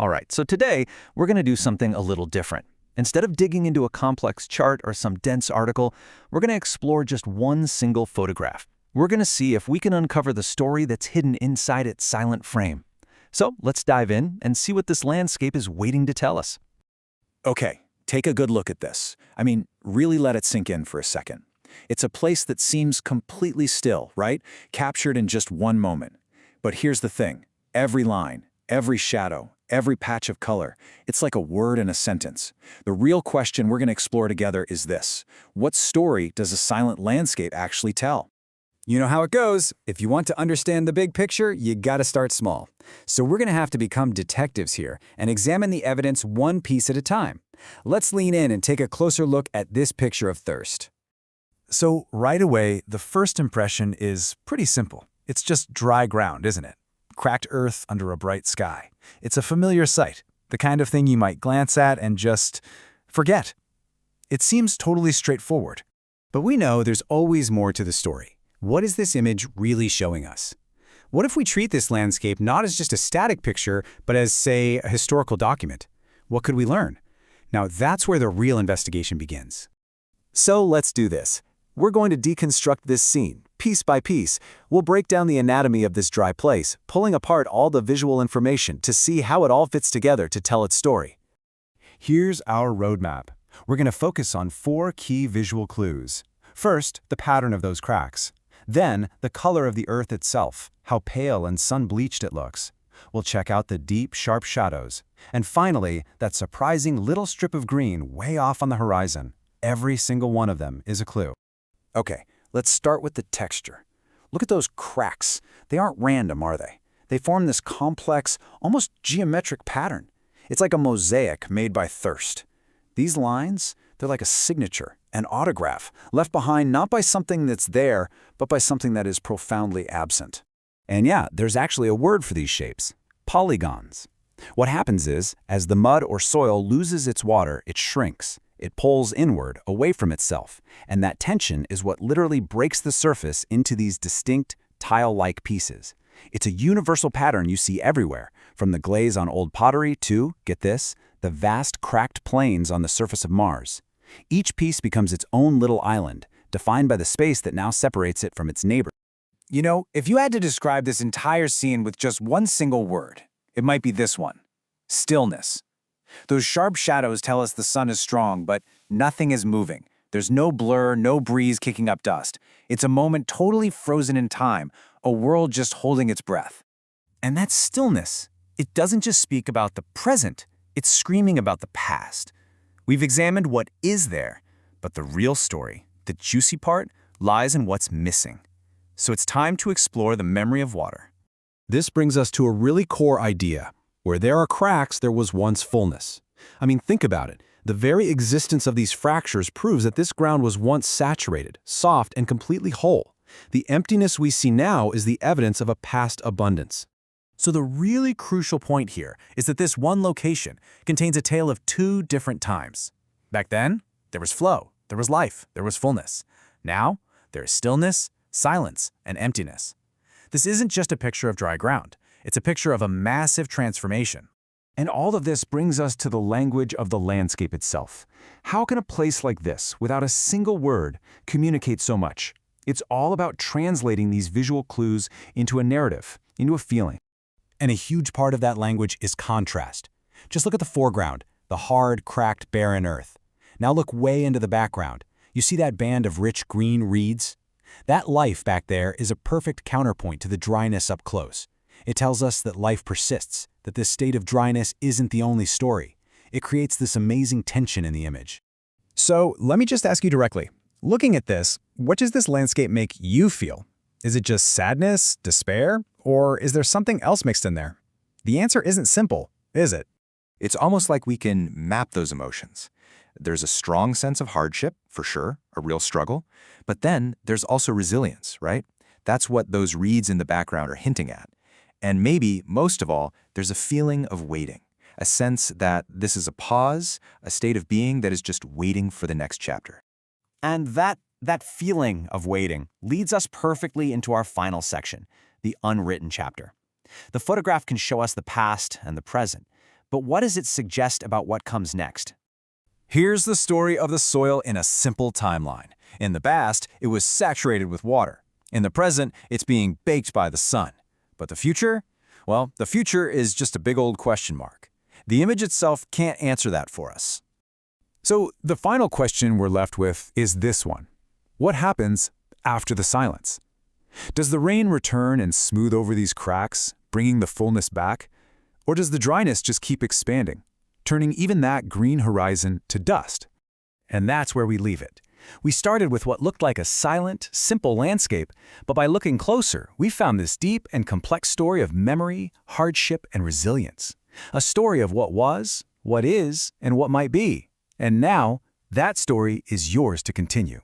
All right, so today we're going to do something a little different. Instead of digging into a complex chart or some dense article, we're going to explore just one single photograph. We're going to see if we can uncover the story that's hidden inside its silent frame. So let's dive in and see what this landscape is waiting to tell us. Okay, take a good look at this. I mean, really let it sink in for a second. It's a place that seems completely still, right? Captured in just one moment. But here's the thing. Every line, every shadow, every patch of color, it's like a word in a sentence. The real question we're going to explore together is this. What story does a silent landscape actually tell? You know how it goes. If you want to understand the big picture, you gotta start small. So we're gonna have to become detectives here and examine the evidence one piece at a time. Let's lean in and take a closer look at this picture of thirst. So right away, the first impression is pretty simple. It's just dry ground, isn't it? Cracked earth under a bright sky. It's a familiar sight, the kind of thing you might glance at and just forget. It seems totally straightforward. But we know there's always more to the story. What is this image really showing us? What if we treat this landscape not as just a static picture, but as, say, a historical document? What could we learn? Now that's where the real investigation begins. So let's do this. We're going to deconstruct this scene, piece by piece. We'll break down the anatomy of this dry place, pulling apart all the visual information to see how it all fits together to tell its story. Here's our roadmap. We're going to focus on 4 key visual clues. First, the pattern of those cracks. Then, the color of the earth itself, how pale and sun-bleached it looks. We'll check out the deep, sharp shadows. And finally, that surprising little strip of green way off on the horizon. Every single one of them is a clue. Okay, let's start with the texture. Look at those cracks. They aren't random, are they? They form this complex, almost geometric pattern. It's like a mosaic made by thirst. These lines, they're like a signature, an autograph, left behind not by something that's there, but by something that is profoundly absent. And yeah, there's actually a word for these shapes: polygons. What happens is, as the mud or soil loses its water, it shrinks. It pulls inward, away from itself, and that tension is what literally breaks the surface into these distinct, tile-like pieces. It's a universal pattern you see everywhere, from the glaze on old pottery to, get this, the vast cracked plains on the surface of Mars. Each piece becomes its own little island, defined by the space that now separates it from its neighbor. You know, if you had to describe this entire scene with just one single word, it might be this one: stillness. Those sharp shadows tell us the sun is strong, but nothing is moving. There's no blur, no breeze kicking up dust. It's a moment totally frozen in time, a world just holding its breath. And that stillness, it doesn't just speak about the present, it's screaming about the past. We've examined what is there, but the real story, the juicy part, lies in what's missing. So it's time to explore the memory of water. This brings us to a really core idea. Where there are cracks, there was once fullness. I mean, think about it. The very existence of these fractures proves that this ground was once saturated, soft, and completely whole. The emptiness we see now is the evidence of a past abundance. So the really crucial point here is that this one location contains a tale of 2 different times. Back then, there was flow, there was life, there was fullness. Now, there is stillness, silence, and emptiness. This isn't just a picture of dry ground. It's a picture of a massive transformation. And all of this brings us to the language of the landscape itself. How can a place like this, without a single word, communicate so much? It's all about translating these visual clues into a narrative, into a feeling. And a huge part of that language is contrast. Just look at the foreground, the hard, cracked, barren earth. Now look way into the background. You see that band of rich green reeds? That life back there is a perfect counterpoint to the dryness up close. It tells us that life persists, that this state of dryness isn't the only story. It creates this amazing tension in the image. So let me just ask you directly. Looking at this, what does this landscape make you feel? Is it just sadness, despair, or is there something else mixed in there? The answer isn't simple, is it? It's almost like we can map those emotions. There's a strong sense of hardship, for sure, a real struggle, but then there's also resilience, right? That's what those reeds in the background are hinting at. And maybe, most of all, there's a feeling of waiting, a sense that this is a pause, a state of being that is just waiting for the next chapter. And that feeling of waiting leads us perfectly into our final section, the unwritten chapter. The photograph can show us the past and the present, But what does it suggest about what comes next? Here's the story of the soil in a simple timeline. In the past, it was saturated with water. In the present, it's being baked by the sun. But the future? Well, the future is just a big old question mark. The image itself can't answer that for us. So the final question we're left with is this one. What happens after the silence? Does the rain return and smooth over these cracks, bringing the fullness back? Or does the dryness just keep expanding, turning even that green horizon to dust? And that's where we leave it. We started with what looked like a silent, simple landscape, but by looking closer, we found this deep and complex story of memory, hardship, and resilience. A story of what was, what is, and what might be. And now, that story is yours to continue.